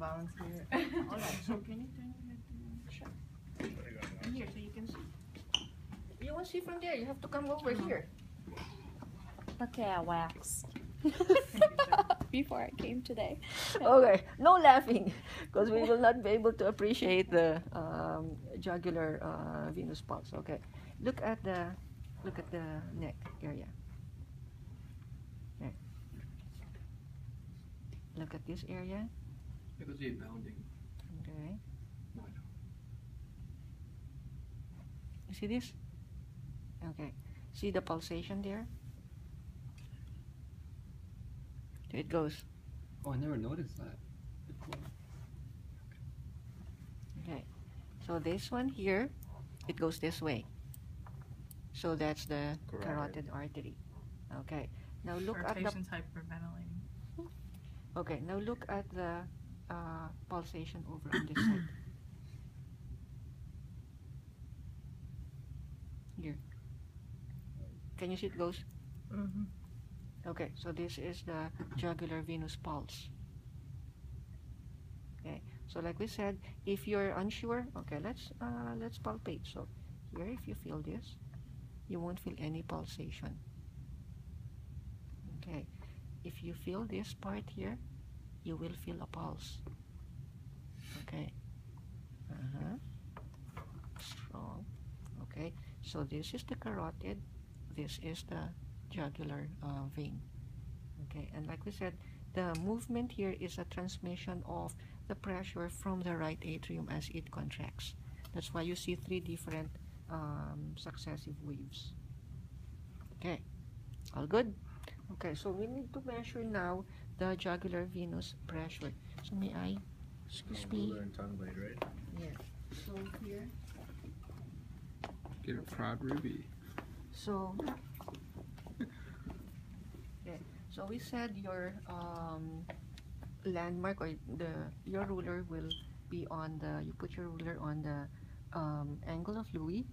volunteer. Alright, so can you turn your head to check? Here, so you can see. You won't see from there. You have to come over here. Okay, I waxed before I came today. Okay, no laughing, because we will not be able to appreciate the jugular venous pulse. Okay, look at the neck area. Okay. Look at this area. It was a bounding. Okay. No, I don't. You see this? Okay. See the pulsation there? It goes. Oh, I never noticed that. Okay. So this one here, it goes this way. So that's the carotid artery. Okay. Now look For at the patients hyperventilating. okay. Now look at the pulsation over on this side. Here. Can you see it goes? Mm-hmm. Okay, so this is the jugular venous pulse. Okay, so like we said, if you're unsure, okay, let's palpate. So here, if you feel this, you won't feel any pulsation. Okay, if you feel this part here, you will feel a pulse. Okay. Strong. Okay, so this is the carotid, this is the jugular vein. Okay, and like we said, the movement here is a transmission of the pressure from the right atrium as it contracts. That's why you see three different successive waves. Okay, all good? Okay, so we need to measure now the jugular venous pressure. So may I, excuse me? Ruler and tongue blade, right? Yeah, so here, Get a proud ruby. so so we said your landmark or your ruler will be on the, you put your ruler on the angle of Louis,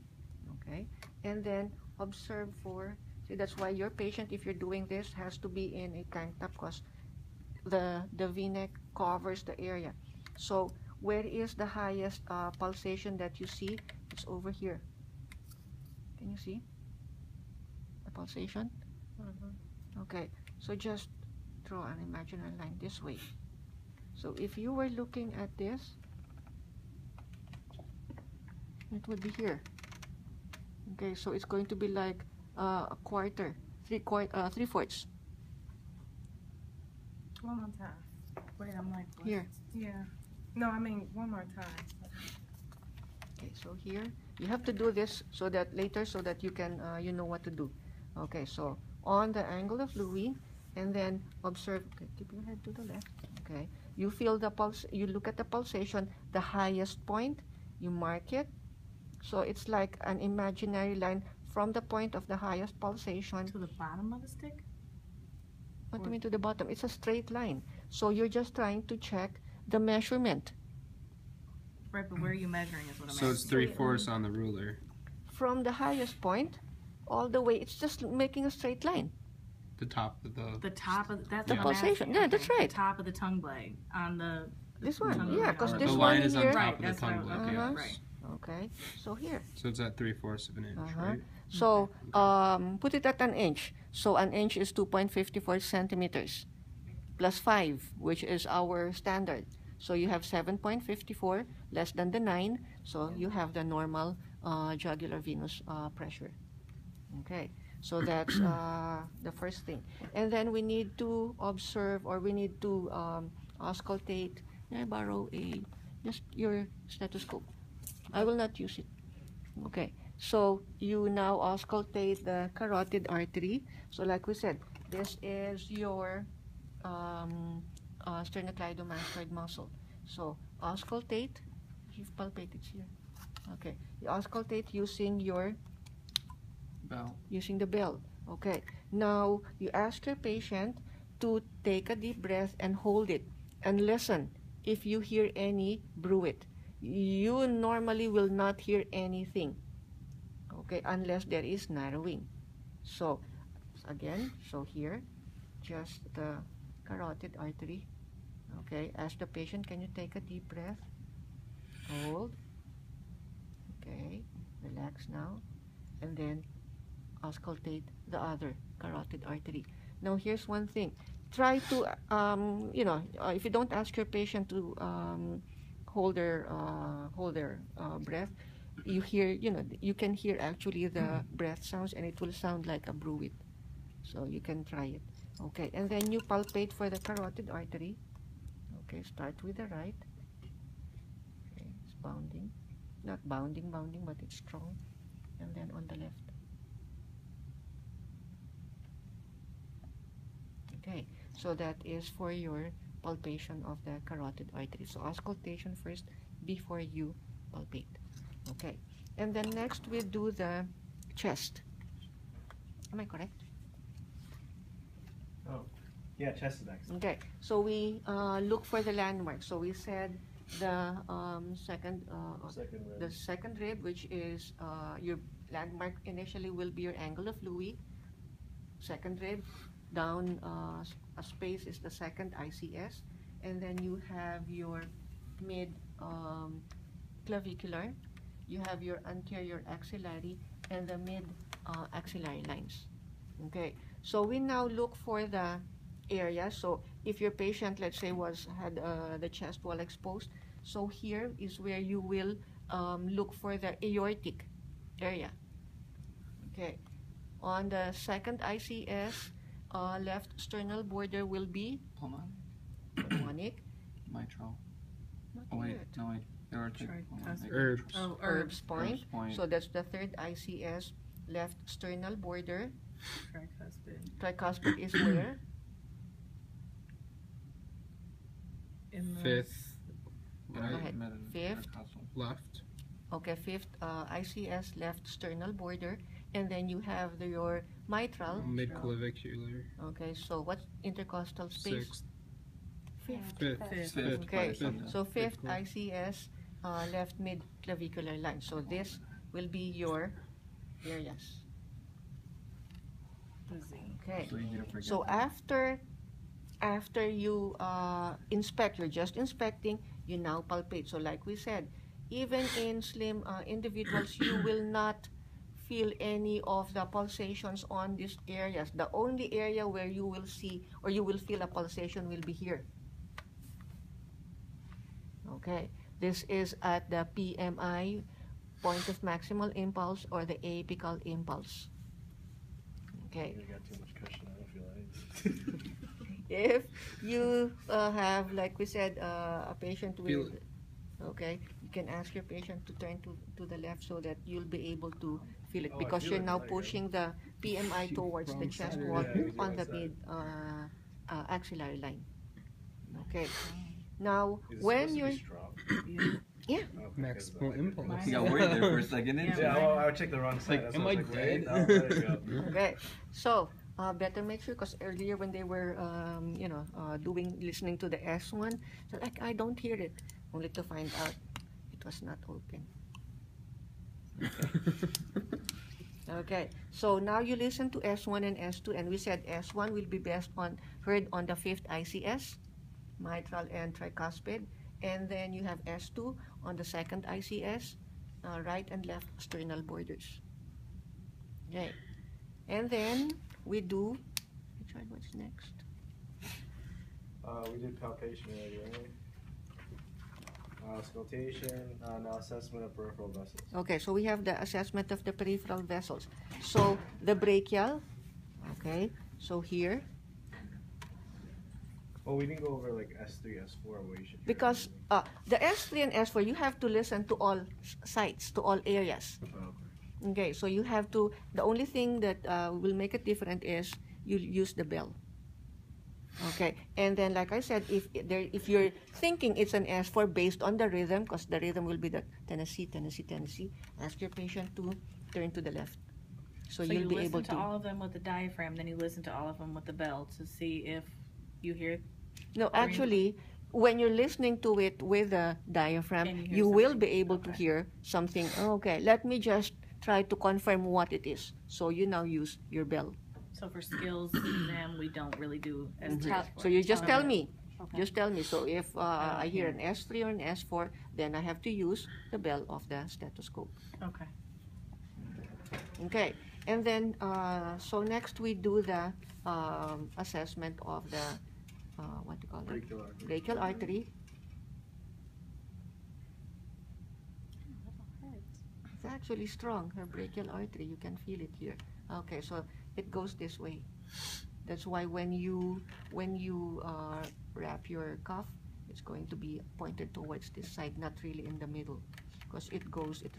okay, and then observe for, see, that's why your patient, if you're doing this, has to be in a tank top because the v-neck covers the area. So where is the highest pulsation that you see? It's over here. Can you see the pulsation? Mm-hmm. Okay, so just draw an imaginary line this way. So if you were looking at this, it would be here. Okay, so it's going to be like a quarter, three-fourths. One more time. Wait, I'm like, what? Here. Yeah. No, I mean, one more time. Okay, so here, you have to do this so that later, so that you can, you know what to do. Okay, so on the angle of Louis, and then observe, okay, keep your head to the left, okay. You feel the pulse, you look at the pulsation, the highest point, you mark it. So it's like an imaginary line from the point of the highest pulsation. To the bottom of the stick? What do you mean to the bottom? It's a straight line. So you're just trying to check the measurement. Right, but where are you measuring is what I'm So it's asking. 3/4 on the ruler. From the highest point all the way, it's just making a straight line. The top of the... The top of, that's The what I'm pulsation. asking. Yeah, that's right. The top of the tongue blade on the This one, tongue yeah, blade because on this the one line is on here. top Right, of the that's tongue what I- blade, Uh-huh. yes. Right. Okay, so here. So it's at 3/4 of an inch, Uh-huh. right? So put it at an inch. So an inch is 2.54 centimeters plus 5, which is our standard. So you have 7.54 less than the 9. So you have the normal jugular venous pressure. Okay, so that's the first thing. And then we need to observe, or we need to auscultate. May I borrow just your stethoscope? I will not use it. Okay, so you now auscultate the carotid artery. So like we said, this is your sternocleidomastoid muscle. So auscultate, you've palpated here. Okay, you auscultate using your Bell. using the bell. Okay, now you ask your patient to take a deep breath and hold it and listen if you hear any bruit. You normally will not hear anything, okay, unless there is narrowing. So again, so here, just the carotid artery, Okay, ask the patient, can you take a deep breath? Hold. Okay, relax now. And then auscultate the other carotid artery. Now, here's one thing. Try to, if you don't ask your patient to hold their breath, you hear, you can hear actually the breath sounds, and it will sound like a bruit. So you can try it. Okay, and then you palpate for the carotid artery. Okay, start with the right. Okay, it's bounding. Not bounding, but it's strong. And then on the left. Okay, so that is for your palpation of the carotid artery. So auscultation first before you palpate. Okay, and then next we do the chest. Am I correct? Oh, yeah, chest is next. Okay, so we look for the landmark. So we said the second Second the rib. second rib, which is your landmark initially will be your angle of Louis. Second rib, down a space is the second ICS, and then you have your mid clavicular, you have your anterior axillary, and the mid axillary lines. Okay, so we now look for the area. So if your patient, let's say, had the chest wall exposed, so here is where you will look for the aortic area. Okay, on the second ICS, left sternal border will be pulmonic. Mitral. Not Oh wait, yet. no wait. Aortic. Tricuspid. Herbs. Oh, Herbs point. Herbs point. So that's the third ICS, left sternal border. tricuspid. Tricuspid is where? In the Fifth. Right, ahead. Fifth. Left. Okay, fifth ICS, left sternal border, and then you have your mitral. Midclavicular. Okay, so what's intercostal space? Sixth. Fifth. Fifth. Fifth. Okay, Fifth. so fifth Midclav- ICS, left mid clavicular line. So this will be your areas. Okay. So easy to forget. So after you inspect, you're just inspecting, you now palpate. So like we said, even in slim individuals, you will not feel any of the pulsations on these areas. The only area where you will see or you will feel a pulsation will be here. Okay, this is at the PMI, point of maximal impulse, or the apical impulse. Okay. You got too much cushion, I don't feel like. If you have, like we said, a patient Feel with, okay, you can ask your patient to turn to the left so that you'll be able to feel it, Oh, I because feel you're it. now There you go. pushing the PMI towards the Wrong chest side. wall Yeah, on the wrong mid axillary line. Okay. Now, Is it when supposed to you're, be strong? yeah, Okay, Maximal 'cause impulse. Mine- You got worried there for a second, Yeah. Yeah, well, I checked the wrong side. Like, That's am why I was like, wait, dead? no, there you go. okay. So, better make sure, because earlier when they were, listening to the S1, so like, I don't hear it, only to find out it was not open. Okay, so now you listen to S1 and S2, and we said S1 will be best heard on the fifth ICS, mitral and tricuspid, and then you have S2 on the second ICS, right and left sternal borders. Okay, and then we do, Richard, what's next? We did palpation already, right? Auscultation, now assessment of peripheral vessels. Okay, so we have the assessment of the peripheral vessels. So the brachial, okay, so here, Oh, we didn't go over like S3, S4, what you should hear. because the S3 and S4, you have to listen to all sites, to all areas. Oh, Okay, so you have to, the only thing that will make it different is you use the bell. Okay, and then like I said, if you're thinking it's an S4 based on the rhythm, because the rhythm will be the Tennessee, Tennessee, Tennessee, ask your patient to turn to the left. So So you'll you be listen able to to. all of them with the diaphragm, then you listen to all of them with the bell to see if you hear. No, actually, when you're listening to it with the diaphragm, Can you hear you will something? be able to Okay. hear something. Okay, let me just try to confirm what it is. So you now use your bell. So for skills exam, we don't really do S3. So you just tell me, Okay. Just tell me. So if don't I hear hear. an S3 or an S4, then I have to use the bell of the stethoscope. Okay. Okay, and then so next we do the assessment of the what do you call it? Brachial artery. Brachial artery. It's actually strong. Her brachial artery, you can feel it here. Okay, so it goes this way. That's why when you wrap your cuff, it's going to be pointed towards this side, not really in the middle, because it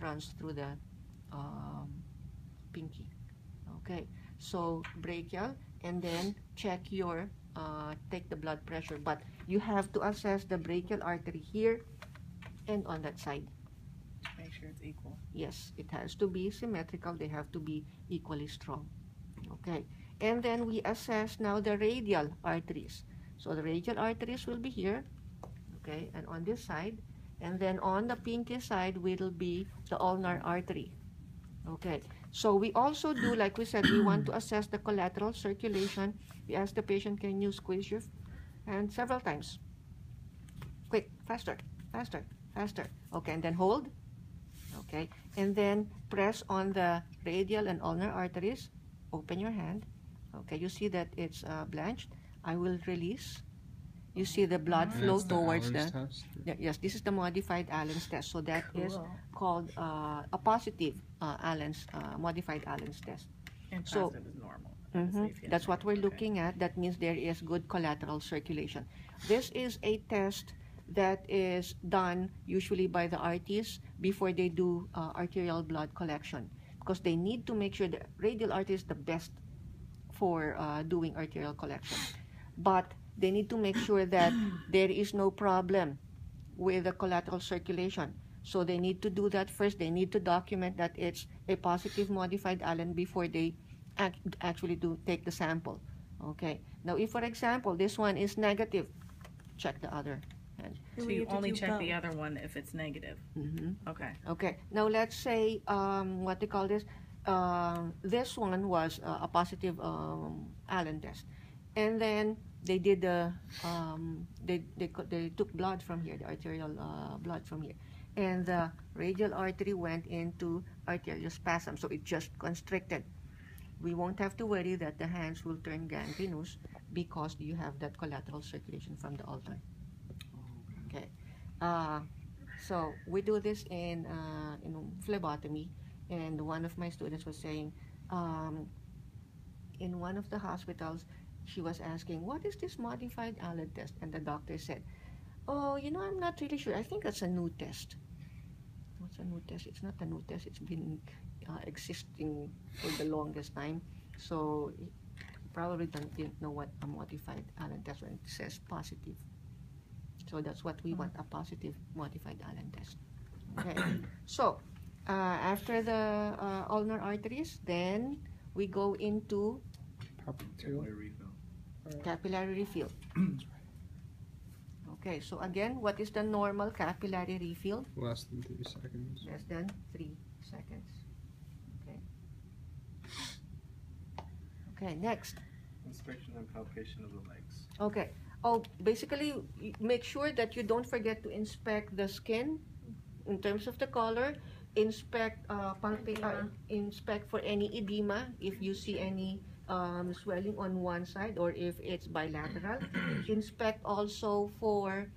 runs through the pinky. Okay, so brachial, and then check your take the blood pressure, but you have to assess the brachial artery here and on that side. Make sure it's equal. Yes, it has to be symmetrical. They have to be equally strong. Okay, and then we assess now the radial arteries. So the radial arteries will be here, okay, and on this side, and then on the pinky side will be the ulnar artery. Okay, so we also do, like we said, we want to assess the collateral circulation. We ask the patient, can you squeeze your hand several times? Quick, faster, faster, faster. Okay, and then hold. Okay, and then press on the radial and ulnar arteries. Open your hand. Okay, you see that it's blanched. I will release. You see the blood And flow that's the towards Allen's the... test? Yes, this is the modified Allen's test. So that is Cool. called a positive modified Allen's test. And So- positive is normal. That's what we're looking at. That means there is good collateral circulation. This is a test that is done usually by the RTs before they do arterial blood collection, because they need to make sure the radial artery is the best for doing arterial collection. But they need to make sure that there is no problem with the collateral circulation. So they need to do that first. They need to document that it's a positive modified Allen before they actually take the sample. Okay. Now, if, for example, this one is negative, check the other hand. So you only check the other one if it's negative. Okay. Okay. Now, let's say, what they call this? This one was a positive Allen test. And then they did the, they took blood from here, the arterial blood from here. And the radial artery went into arterial spasm, so it just constricted. We won't have to worry that the hands will turn gangrenous because you have that collateral circulation from the ulnar. Okay. So we do this in phlebotomy, and one of my students was saying, in one of the hospitals, she was asking, what is this modified Allen test? And the doctor said, oh, I'm not really sure. I think that's a new test. What's a new test? It's not a new test. It's been existing for the longest time. So he probably didn't know what a modified Allen test when it says positive. So that's what we want, a positive modified Allen test. Okay. So after the ulnar arteries, then we go into Capillary refill. capillary refill. Okay, so again, what is the normal capillary refill? Less than 3 seconds. Less than 3 seconds. Okay. Okay, next. Inspection and palpation of the legs. Okay. Oh, basically, make sure that you don't forget to inspect the skin in terms of the color. Inspect inspect for any edema if you see any swelling on one side or if it's bilateral. Inspect also for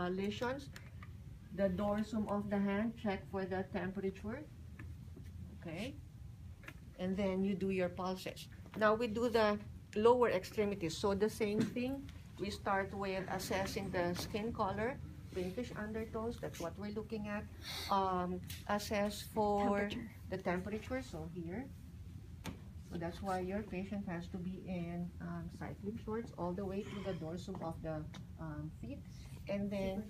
lesions. The dorsum of the hand, check for the temperature. Okay. And then you do your pulses. Now we do the lower extremities. So the same thing. We start with assessing the skin color, pinkish undertones, that's what we're looking at. Assess for the temperature, so here. So that's why your patient has to be in cycling shorts all the way to the dorsum of the feet. And then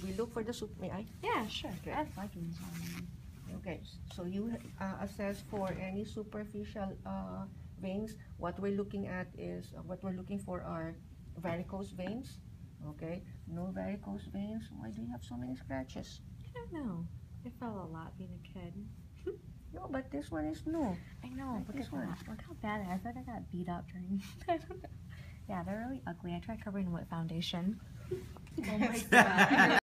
we look for the may I? Yeah, sure. Okay. I have Vikings on. Okay, so you assess for any superficial veins. What we're looking at is, what we're looking for are varicose veins. Okay, no varicose veins. Why do you have so many scratches? I don't know. I fell a lot being a kid. No, but this one is new. I know. Like Look this at one. that. Look how bad I thought I got beat up during. I don't know. Yeah, they're really ugly. I tried covering them with foundation. Oh my god.